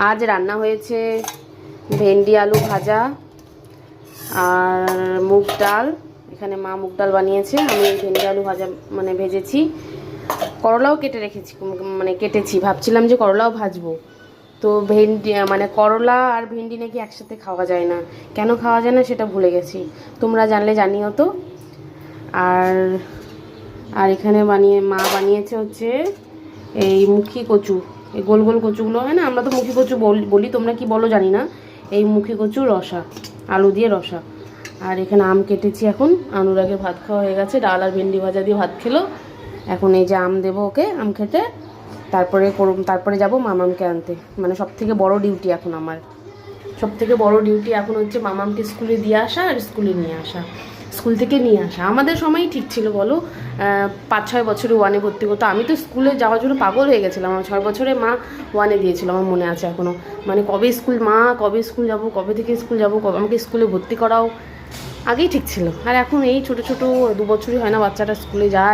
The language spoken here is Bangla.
আজ রান্না হয়েছে ভেন্ডি আলু ভাজা আর মুগ ডাল। এখানে মা মুগ ডাল বানিয়েছে, আমি ভেন্ডি আলু ভাজা মানে ভেজেছি। করলাও কেটে রেখেছি, মানে কেটেছি, ভাবছিলাম যে করলাও ভাজবো। তো ভেন্ডি মানে করলা আর ভেন্ডি নাকি একসাথে খাওয়া যায় না, কেন খাওয়া যায় না সেটা ভুলে গেছি, তোমরা জানলে জানিও তো। আর আর এখানে মা বানিয়েছে হচ্ছে এই মুখি কচু, এই গোল গোল কচুগুলো হয় না, আমরা তো মুখি কচু বলি, তোমরা কি বলো জানি না। এই মুখি কচু রসা, আলু দিয়ে রসা। আর এখানে আম কেটেছি, এখন অনুরাগের ভাত খাওয়া হয়ে গেছে, ডাল আর ভেন্ডি ভাজা দিয়ে ভাত খেলো। এখন এই যে আম দেবো ওকে, আম খেতে, তারপরে যাবো মামামকে আনতে। মানে সবথেকে বড় ডিউটি এখন আমার, সবথেকে বড় ডিউটি এখন হচ্ছে মামামকে স্কুলে দিয়ে আসা আর স্কুলে নিয়ে আসা, স্কুল থেকে নিয়ে আসা। আমাদের সময়ই ঠিক ছিল বলো, 5-6 বছরে ওয়ানে ভর্তি করতো। আমি তো স্কুলে যাওয়ার জন্য পাগল হয়ে গেছিলাম, আমার 6 বছরে মা ওয়ানে দিয়েছিল, আমার মনে আছে এখনও। মানে কবে স্কুল যাব, কবে থেকে স্কুল যাব, কবে আমাকে স্কুলে ভর্তি করাও, আগেই ঠিক ছিল। আর এখন এই ছোটো 2 বছরই হয় না বাচ্চাটা স্কুলে যায়।